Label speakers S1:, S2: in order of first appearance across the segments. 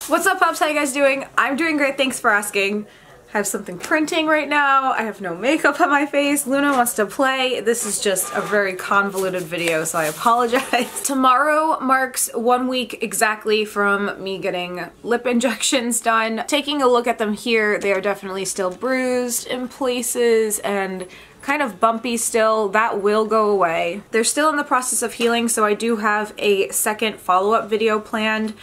S1: What's up, pups? How you guys doing? I'm doing great, thanks for asking. I have something printing right now. I have no makeup on my face. Luna wants to play. This is just a very convoluted video, so I apologize. Tomorrow marks 1 week exactly from me getting lip injections done. Taking a look at them here, they are definitely still bruised in places and kind of bumpy still. That will go away. They're still in the process of healing, so I do have a second follow-up video planned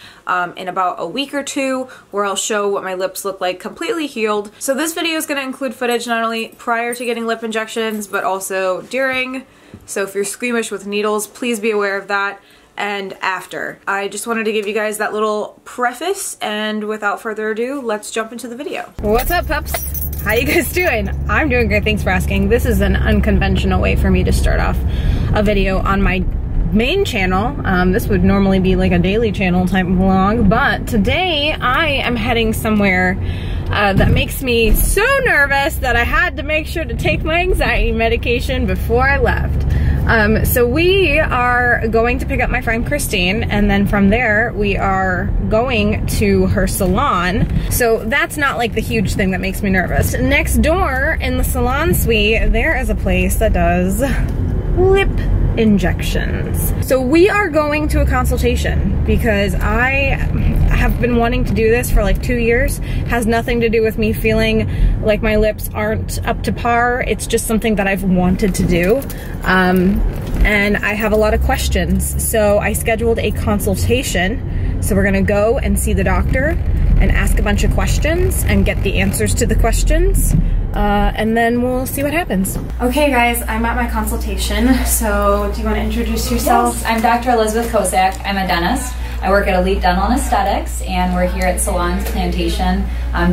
S1: in about a week or two where I'll show what my lips look like completely healed. So this video is going to include footage not only prior to getting lip injections but also during. So if you're squeamish with needles, please be aware of that. And after. I just wanted to give you guys that little preface, and without further ado, let's jump into the video. What's up, pups? How you guys doing? I'm doing great, thanks for asking. This is an unconventional way for me to start off a video on my main channel. This would normally be like a daily channel type vlog, but today I am heading somewhere that makes me so nervous that I had to make sure to take my anxiety medication before I left. So we are going to pick up my friend Christine, and then from there we are going to her salon. So that's not like the huge thing that makes me nervous. Next door in the SalonZ Suite, there is a place that does lip injections. So we are going to a consultation because I have been wanting to do this for like 2 years. Has nothing to do with me feeling like my lips aren't up to par. It's just something that I've wanted to do. And I have a lot of questions. So I scheduled a consultation. So we're gonna go and see the doctor and ask a bunch of questions and get the answers to the questions. And then we'll see what happens. Okay guys, I'm at my consultation. So do you want to introduce yourself?
S2: Yes, I'm Dr. Elizabeth Kossak. I'm a dentist. I work at Elite Dental and Aesthetics, and we're here at SalonZ Plantation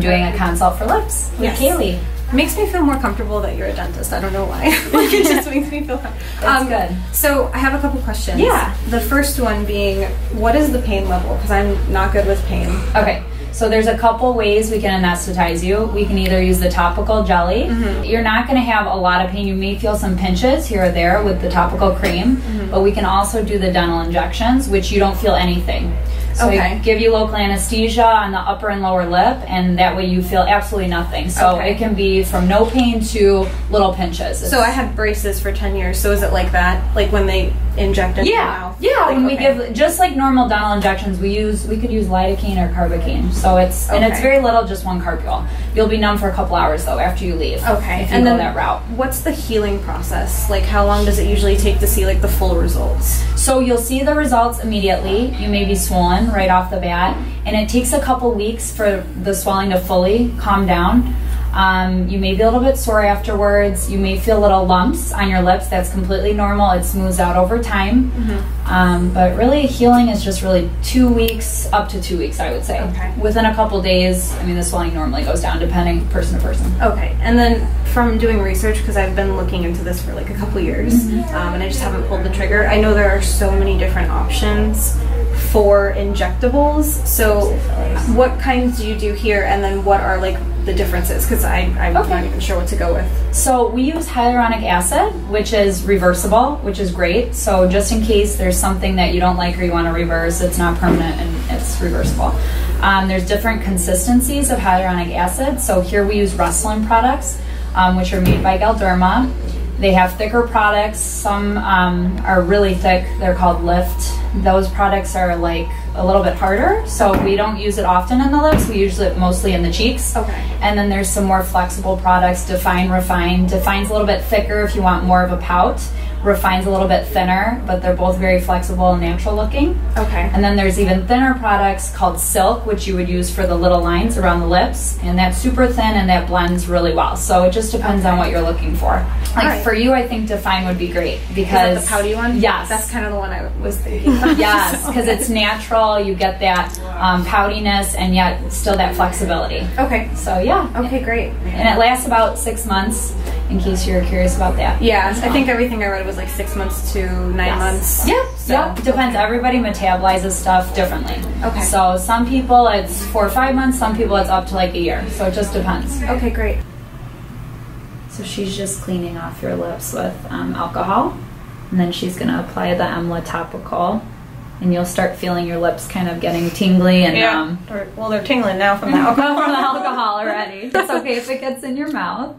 S2: doing a consult for lips with Kayleigh.
S1: It makes me feel more comfortable that you're a dentist. I don't know why. Like, it just makes me feel comfortable.
S2: That's good.
S1: So I have a couple questions.
S2: Yeah.
S1: The first one being, what is the pain level? Because I'm not good with pain.
S2: Okay. So there's a couple ways we can anesthetize you. We can either use the topical jelly. You're not going to have a lot of pain. You may feel some pinches here or there with the topical cream, but we can also do the dental injections, which you don't feel anything. So we give you local anesthesia on the upper and lower lip, and that way you feel absolutely nothing. So it can be from no pain to little pinches.
S1: So I had braces for 10 years, so is it like that? Like when they inject into your mouth?
S2: Yeah, like, when we give, just like normal dental injections, we could use lidocaine or carbocaine. So it's, and it's very little, just one carpule. You'll be numb for a couple hours though after you leave. Okay. If you go that route.
S1: What's the healing process? Like how long does it usually take to see like the full results?
S2: So you'll see the results immediately. You may be swollen right off the bat, and it takes a couple weeks for the swelling to fully calm down. You may be a little bit sore afterwards. You may feel little lumps on your lips. That's completely normal. It smooths out over time. But really healing is just really 2 weeks, up to 2 weeks, I would say. Within a couple days, I mean, the swelling normally goes down depending person to person. Okay, and then from doing research, because I've been looking into this for like a couple years, and I just haven't pulled the trigger. I know there are so many different options for injectables. So what kinds do you do here, and then what are like the differences? Because I'm not even sure what to go with. So we use hyaluronic acid, which is reversible, which is great. So just in case there's something that you don't like or you want to reverse, it's not permanent and it's reversible. There's different consistencies of hyaluronic acid. So here we use Restylane products, which are made by Galderma. They have thicker products. Some are really thick. They're called Lift. Those products are like a little bit harder, so we don't use it often in the lips. We use it mostly in the cheeks. And then there's some more flexible products. Define, Refine. Define's a little bit thicker if you want more of a pout. Refine's a little bit thinner, but they're both very flexible and natural looking. And then there's even thinner products called Silk, which you would use for the little lines around the lips, and that's super thin and that blends really well. So it just depends on what you're looking for. Like for you, I think Define would be great because
S1: is that the pouty one?
S2: Yes,
S1: that's kind of the one I was thinking.
S2: Yes, because it's natural. You get that poutiness and yet still that flexibility. So yeah.
S1: Great.
S2: And it lasts about 6 months, in case you're curious about that.
S1: Yeah, I think everything I read was like 6 months to 9 months.
S2: Yep. Depends. Everybody metabolizes stuff differently. So some people it's 4 or 5 months. Some people it's up to like a year. So it just depends.
S1: Great.
S2: So she's just cleaning off your lips with alcohol, and then she's gonna apply the Emla topical and you'll start feeling your lips kind of getting tingly and
S1: well, they're tingling now from the alcohol.
S2: From the alcohol already. It's okay if it gets in your mouth.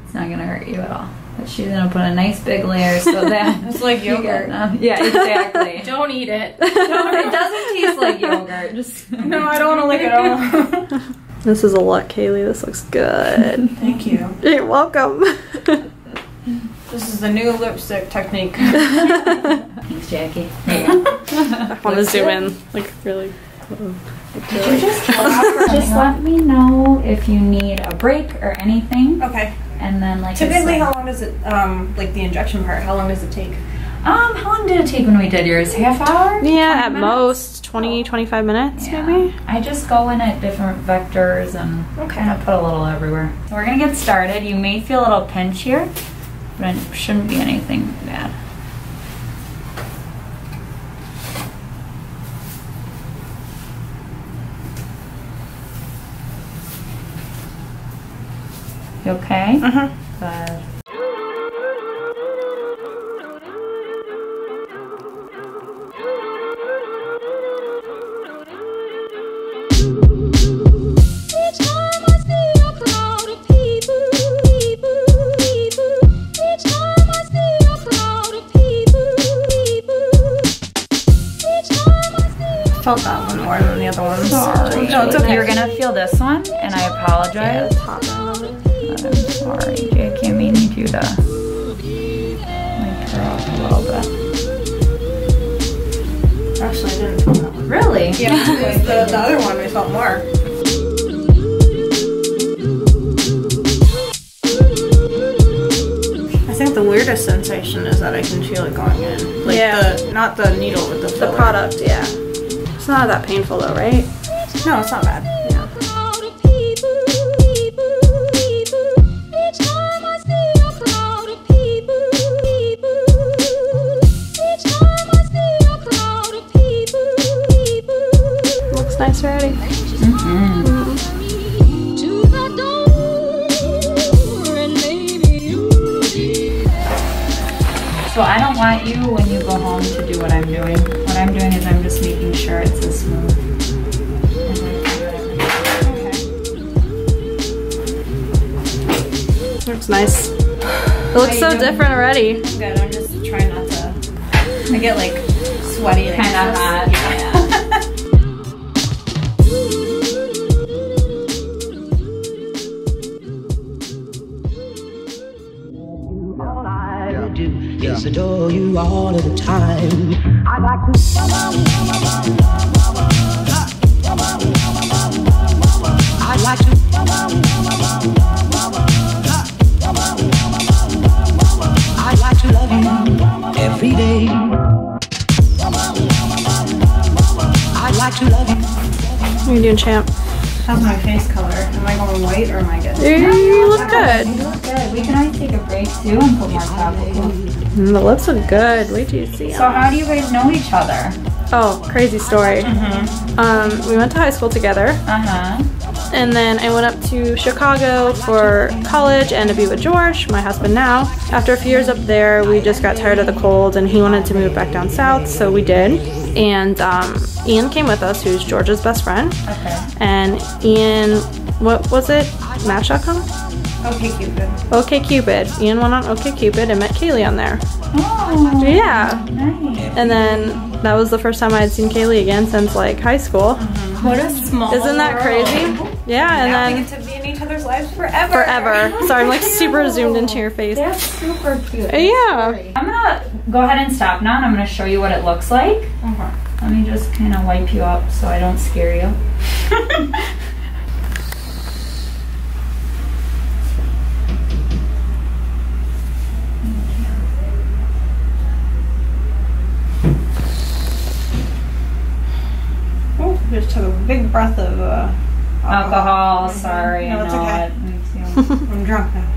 S2: It's not gonna hurt you at all. But she's gonna put a nice big layer so that
S1: it's like yogurt.
S2: Yeah, exactly.
S1: Don't eat it.
S2: It doesn't taste like yogurt. Just
S1: no, I don't want to lick it all.
S3: This is a look, Kayleigh. This looks good.
S1: Thank you.
S3: You're welcome.
S1: This is the new lipstick technique.
S2: Thanks, Jackie.
S3: I want to zoom in, like really.
S2: Just let me know if you need a break or anything.
S1: Okay.
S2: And then like
S1: typically, how long does it like the injection part? How long does it take?
S2: How long did it take when we did yours? Half hour?
S3: Yeah, at most 20-25 minutes, maybe.
S2: I just go in at different vectors and kind of put a little everywhere. So we're gonna get started. You may feel a little pinch here, but it shouldn't be anything bad. You okay? Good.
S1: Felt that one more than the other one.
S2: Sorry.
S1: No, it's okay.
S2: You're gonna feel this one, and I apologize. I'm sorry, Jackie. I may need you to like her off a little bit.
S1: Actually, I didn't feel that one.
S2: Really?
S1: Yeah, because the other one I felt more. I think the weirdest sensation is that I can feel it going in. Like not the needle, but the filler.
S3: The product, yeah. It's not that painful though, right?
S1: No, it's not bad.
S3: Yeah. Looks nice already.
S2: So I don't want you when you go home to do what I'm doing. What I'm doing is I'm just making sure it's as smooth.
S3: Looks nice. It looks so different already.
S1: I'm good. I'm just trying not to. I get like sweaty and
S2: Kind of hot. Yeah.
S4: Yes, adore you all of the time. I'd like to. I'd like to. I'd like to love you every day. I'd like to love you.
S3: What are you doing, champ?
S1: How's my face color? Am I going white or am I good?
S3: You look good.
S2: You look good. We can always take a break too and put more topical.
S3: The lips look good. Wait till you see them.
S2: So how do you guys know each other?
S3: Oh, crazy story. We went to high school together. And then I went up to Chicago for college and to be with George, my husband now. After a few years up there, we just got tired of the cold and he wanted to move back down south, so we did. And Ian came with us, who's George's best friend.
S2: Okay.
S3: And Ian, what was it? Match.com?
S1: OkCupid.
S3: OkCupid. Ian went on OkCupid and met Kayleigh on there.
S2: Oh,
S3: Yeah.
S2: nice.
S3: And then that was the first time I had seen Kayleigh again since like high school.
S1: What a small
S3: Isn't that crazy? Yeah, and
S1: now
S3: then
S1: we get to be in each other's lives forever.
S3: forever. Sorry, I'm like super zoomed into your face.
S2: That's super cute.
S3: Yeah.
S2: I'm gonna go ahead and stop now and I'm gonna show you what it looks like. Let me just kind of wipe you up so I don't scare you.
S1: Oh, just took a big breath of
S2: Alcohol, sorry.
S1: No,
S2: I
S1: it's
S2: know
S1: okay.
S2: it makes you
S1: I'm drunk now.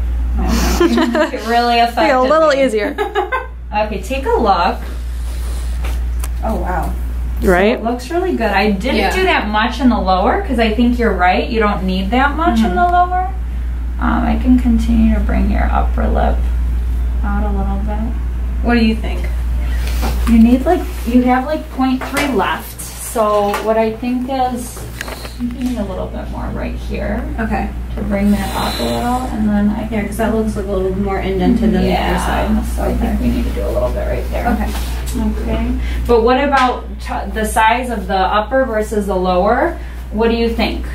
S2: it really affected
S3: Like a little
S2: me.
S3: easier.
S2: Okay, take a look.
S1: Oh wow.
S3: Right?
S2: It looks really good. I didn't do that much in the lower because I think you're right. You don't need that much in the lower. I can continue to bring your upper lip out a little bit.
S1: What do you think?
S2: You need like, you have like 0.3 left. So what I think is, you need a little bit more right here.
S1: Okay.
S2: To bring that up a little, and then I
S1: Yeah, because that looks like a little more indented than the other side.
S2: So I think we need to do a little bit right there.
S1: Okay.
S2: Okay. But what about the size of the upper versus the lower? What do you think?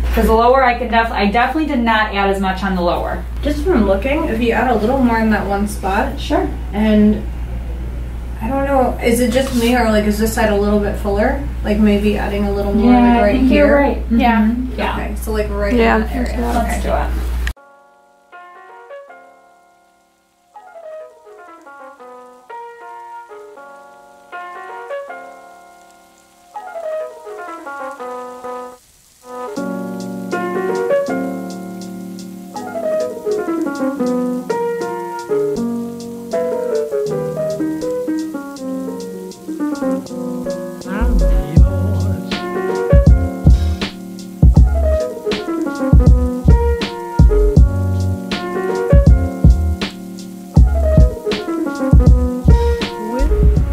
S2: Because the lower, I definitely did not add as much on the lower.
S1: Just from looking, if you add a little more in that one spot.
S2: Sure.
S1: And I don't know, is it just me or like is this side a little bit fuller? Like maybe adding a little more like right here?
S2: You're right.
S1: Yeah.
S2: Yeah.
S1: Okay, so like right in that area.
S2: Let's do it.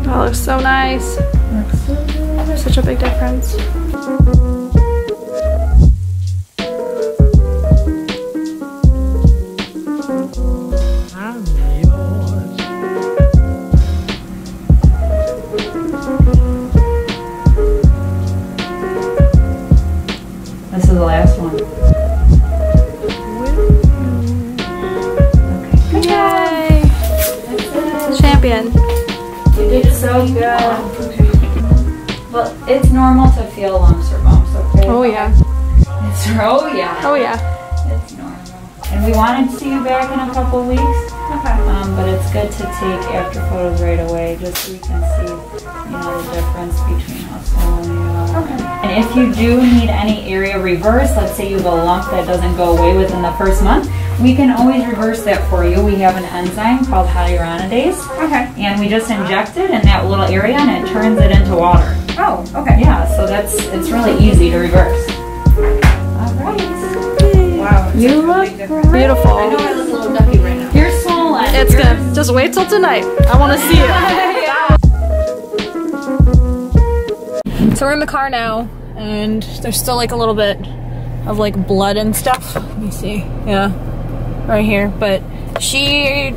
S3: That looks so nice. There's such a big difference.
S2: This is the last one.
S3: Yay! Champion.
S2: You did so good. Well, it's normal to feel lumps or bumps, okay?
S3: Oh yeah.
S2: Oh yeah.
S3: Oh yeah.
S2: It's normal. And we wanted to see you back in a couple weeks.
S1: Okay.
S2: But it's good to take after photos right away, just so we can see, the difference between how swollen you are.
S1: Okay.
S2: And if you do need any area reverse, let's say you have a lump that doesn't go away within the first month, we can always reverse that for you. We have an enzyme called Hyaluronic Acid.
S1: Okay.
S2: And we just inject it in that little area and it turns it into water.
S1: Oh, okay.
S2: Yeah, so it's really easy to reverse. All right.
S1: Wow.
S3: You look beautiful.
S1: I know I look a little ducky right now.
S2: You're swollen.
S3: It's good. Just wait till tonight. I want to see it. So we're in the car now, and there's still like a little bit of like blood and stuff. Let me see. Yeah, right here. But she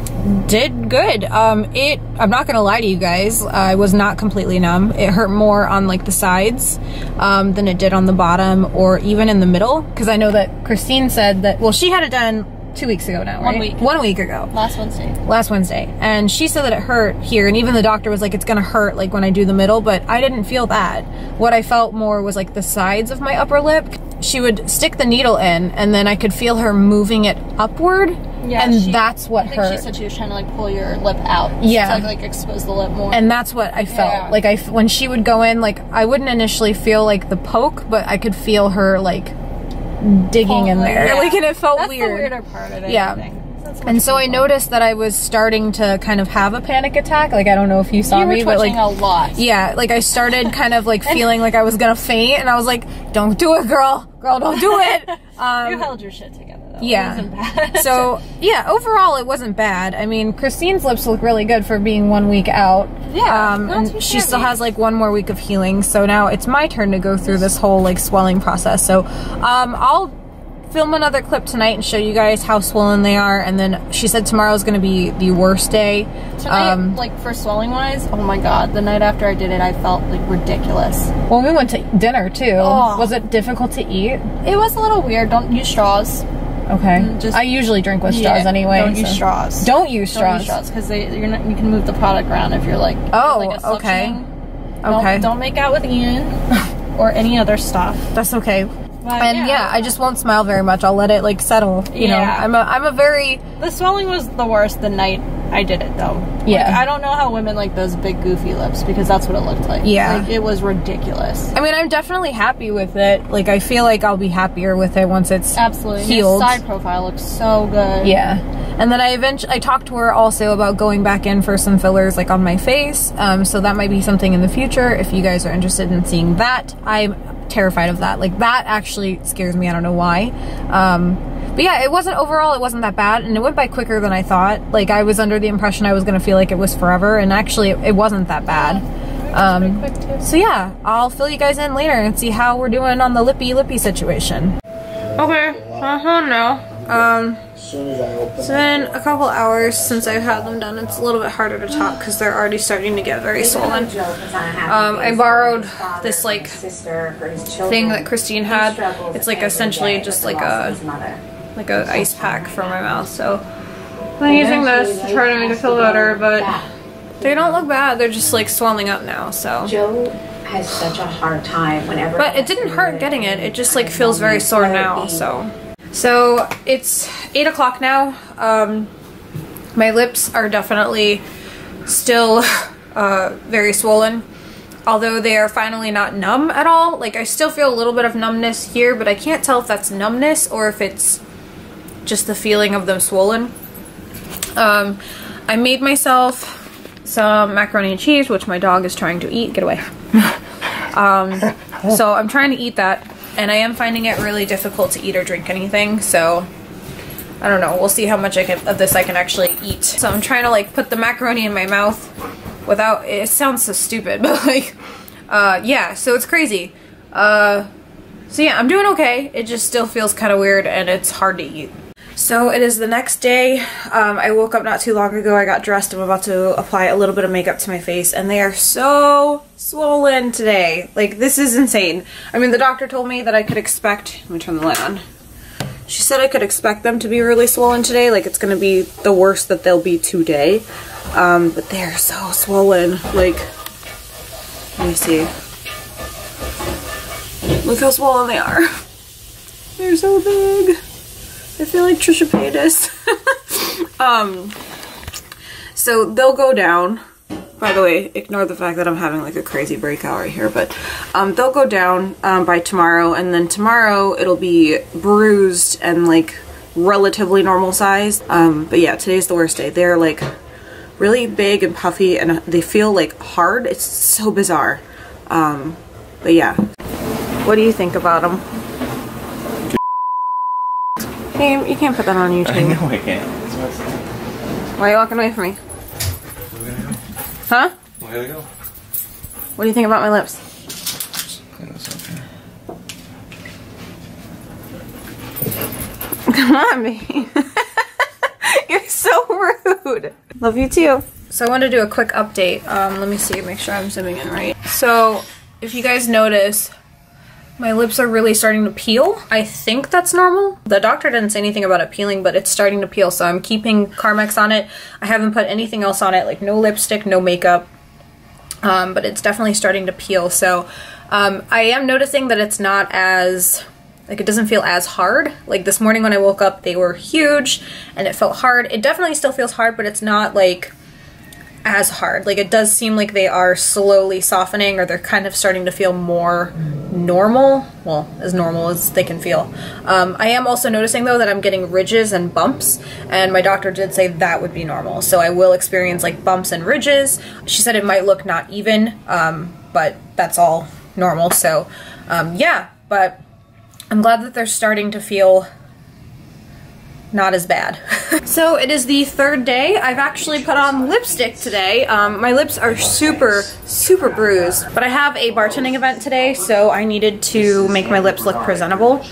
S3: did good. I'm not gonna lie to you guys. I was not completely numb. It hurt more on like the sides than it did on the bottom or even in the middle. Because I know that Christine said that. Well, she had it done 2 weeks ago now, right? 1 week.
S2: 1 week ago.
S3: Last Wednesday.
S2: Last Wednesday. And she said that it hurt here, and even the doctor was like, it's gonna hurt like when I do the middle, but I didn't feel that. What I felt more was like the sides of my upper lip. She would stick the needle in, and then I could feel her moving it upward,
S3: Yeah,
S2: and that's what hurt.
S3: I think she said she was trying to like pull your lip out.
S2: Yeah.
S3: To like expose the lip more.
S2: And that's what I felt.
S3: Yeah.
S2: Like when she would go in, like I wouldn't initially feel like the poke, but I could feel her like digging in there.
S3: Yeah.
S2: Like, and it felt
S3: that's
S2: weird.
S3: the weirder part of it.
S2: Yeah.
S3: I think.
S2: And so I noticed that I was starting to kind of have a panic attack. Like, I don't know if you saw me, but like
S3: a lot.
S2: Yeah, like I started kind of like feeling like I was gonna faint, and I was like, "Don't do it, girl! Girl, don't do it!"
S3: You held your shit together though.
S2: Yeah.
S3: It wasn't bad.
S2: So yeah, overall it wasn't bad. I mean, Christine's lips look really good for being 1 week out.
S3: Yeah,
S2: and she still has like 1 more week of healing. So now it's my turn to go through this whole like swelling process. So I'll film another clip tonight and show you guys how swollen they are, and then she said tomorrow's going to be the worst day.
S3: Tonight, like for swelling wise, oh my god, the night after I did it, I felt like ridiculous.
S2: Well, we went to dinner too.
S3: Oh.
S2: Was it difficult to eat?
S3: It was a little weird. Don't use straws.
S2: Okay.
S3: Just,
S2: I usually drink with straws anyway.
S3: Don't use straws.
S2: Don't use straws.
S3: Don't use straws because you can move the product around if you're like like a
S2: okay.
S3: Okay. Don't make out with Ian or any other stuff.
S2: That's okay.
S3: But,
S2: and yeah, I just won't smile very much. I'll let it like settle. You know, I'm a very.
S3: The swelling was the worst the night I did it though.
S2: Yeah.
S3: Like, I don't know how women like those big goofy lips because that's what it looked like.
S2: Yeah.
S3: Like, it was ridiculous.
S2: I mean, I'm definitely happy with it. Like, I feel like I'll be happier with it once it's
S3: absolutely
S2: healed.
S3: Your side profile looks so good.
S2: Yeah. And then I talked to her also about going back in for some fillers like on my face. So that might be something in the future if you guys are interested in seeing that. I'm
S1: terrified of that. Like, that actually scares me. I don't know why. But yeah, it wasn't that bad, and it went by quicker than I thought. Like, I was under the impression I was gonna feel like it was forever, and actually it wasn't that bad. So yeah, I'll fill you guys in later and see how we're doing on the lippy situation. Okay, now. It's been a couple hours since I've had them done. It's a little bit harder to talk because they're already starting to get very swollen. I borrowed this like thing that Christine had. It's like essentially just like a ice pack for my mouth. So I'm using this to try to make it feel better, but they don't look bad. They're just like swelling up now. So
S5: Joe has such a hard time whenever.
S1: But it didn't hurt getting it. It just like feels very sore now. So it's 8 o'clock now. My lips are definitely still very swollen, although they are finally not numb at all. Like, I still feel a little bit of numbness here, but I can't tell if that's numbness or if it's just the feeling of them swollen. I made myself some macaroni and cheese, which my dog is trying to eat. Get away. So I'm trying to eat that. And I am finding it really difficult to eat or drink anything, so I don't know. We'll see how much of this I can actually eat. So I'm trying to like put the macaroni in my mouth without, it sounds so stupid, but like, yeah, so it's crazy. So yeah, I'm doing okay. It just still feels kind of weird and it's hard to eat. So it is the next day. I woke up not too long ago. I got dressed. I'm about to apply a little bit of makeup to my face, and they are so swollen today. Like, this is insane. I mean, the doctor told me that I could expect, let me turn the light on. She said I could expect them to be really swollen today. Like, it's gonna be the worst that they'll be today. But they're so swollen. Like, let me see. Look how swollen they are. They're so big. I feel like Trisha Paytas. So they'll go down. By the way, ignore the fact that I'm having like a crazy breakout right here, but they'll go down by tomorrow, and then tomorrow it'll be bruised and like relatively normal size. But yeah, today's the worst day. They're like really big and puffy, and they feel like hard. It's so bizarre. But yeah. What do you think about them? Hey, you can't put that on YouTube.
S6: I know I can't.
S1: Why are you walking away from me? Huh?
S6: Where gotta go?
S1: What do you think about my lips? Come on, babe. You're so rude. Love you too. So I want to do a quick update. Let me see, make sure I'm zooming in right. So if you guys notice, my lips are really starting to peel. I think that's normal. The doctor didn't say anything about it peeling, but it's starting to peel, so I'm keeping Carmex on it. I haven't put anything else on it, like no lipstick, no makeup, but it's definitely starting to peel. So I am noticing that it's not as, like, it doesn't feel as hard. Like this morning when I woke up, they were huge and it felt hard. It definitely still feels hard, but it's not like as hard. Like, it does seem like they are slowly softening, or they're kind of starting to feel more normal. Well, as normal as they can feel. I am also noticing though that I'm getting ridges and bumps, and my doctor did say that would be normal. So I will experience like bumps and ridges. She said it might look not even, but that's all normal. So yeah, but I'm glad that they're starting to feel not as bad. So it is the third day. I've actually put on lipstick today. My lips are super bruised, but I have a bartending event today, so I needed to make my lips look presentable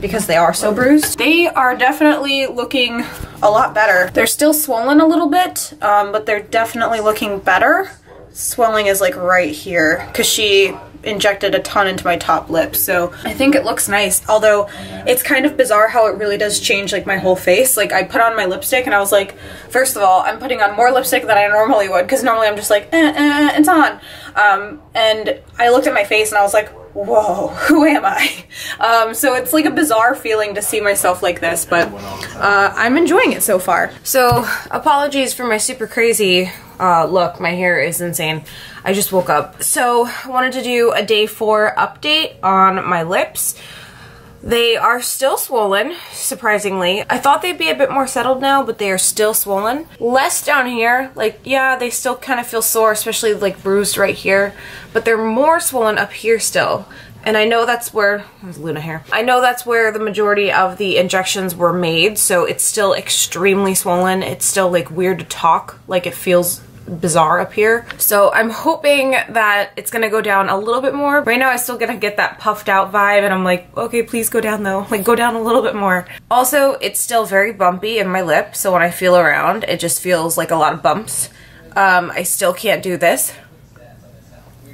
S1: because they are so bruised. They are definitely looking a lot better. They're still swollen a little bit, but they're definitely looking better. Swelling is like right here because she injected a ton into my top lip, so I think it looks nice, although it's kind of bizarre how it really does change like my whole face. Like, I put on my lipstick and I was like, first of all, I'm putting on more lipstick than I normally would, because normally I'm just like, it's on. And I looked at my face and I was like, whoa, who am I? So it's like a bizarre feeling to see myself like this, but I'm enjoying it so far. So apologies for my super crazy look. My hair is insane. I just woke up. So I wanted to do a day 4 update on my lips. They are still swollen, surprisingly. I thought they'd be a bit more settled now, but they are still swollen. Less down here. Like, yeah, they still kind of feel sore, especially like bruised right here, but they're more swollen up here still. And I know that's where, there's Luna here. I know that's where the majority of the injections were made, so it's still extremely swollen. It's still like weird to talk, like it feels bizarre up here. So I'm hoping that it's gonna go down a little bit more. Right now I still gonna get that puffed out vibe and I'm like, okay, please go down though. Like go down a little bit more. Also, it's still very bumpy in my lip, so when I feel around, it just feels like a lot of bumps. I still can't do this.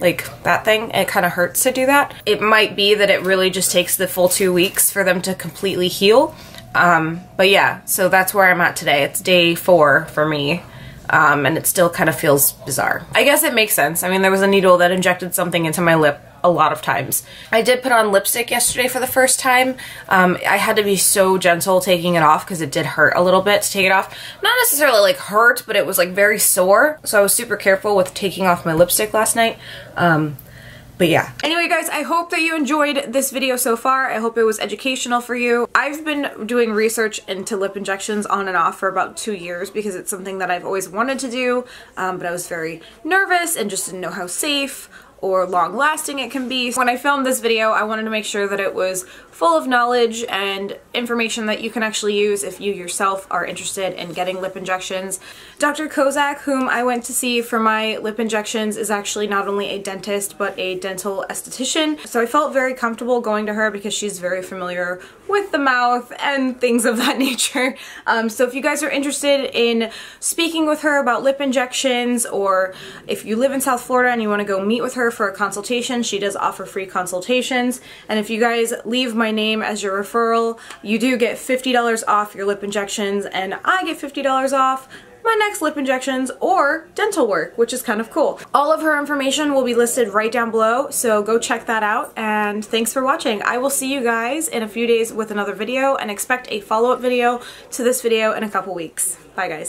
S1: Like that thing, it kind of hurts to do that. It might be that it really just takes the full 2 weeks for them to completely heal. But yeah, so that's where I'm at today. It's day 4 for me. And it still kind of feels bizarre. I guess it makes sense. I mean, there was a needle that injected something into my lip a lot of times. I did put on lipstick yesterday for the first time. I had to be so gentle taking it off because it did hurt a little bit to take it off. Not necessarily like hurt, but it was like very sore. So I was super careful with taking off my lipstick last night. But yeah. Anyway guys, I hope that you enjoyed this video so far. I hope it was educational for you. I've been doing research into lip injections on and off for about 2 years because it's something that I've always wanted to do, but I was very nervous and just didn't know how safe or long-lasting it can be. When I filmed this video, I wanted to make sure that it was full of knowledge and information that you can actually use if you yourself are interested in getting lip injections. Dr. Kossak, whom I went to see for my lip injections, is actually not only a dentist but a dental esthetician. So I felt very comfortable going to her because she's very familiar with the mouth and things of that nature. So if you guys are interested in speaking with her about lip injections, or if you live in South Florida and you want to go meet with her for a consultation, she does offer free consultations. And if you guys leave my name as your referral, you do get $50 off your lip injections, and I get $50 off my next lip injections or dental work, which is kind of cool. All of her information will be listed right down below, so go check that out, and thanks for watching. I will see you guys in a few days with another video, and expect a follow-up video to this video in a couple weeks. Bye guys.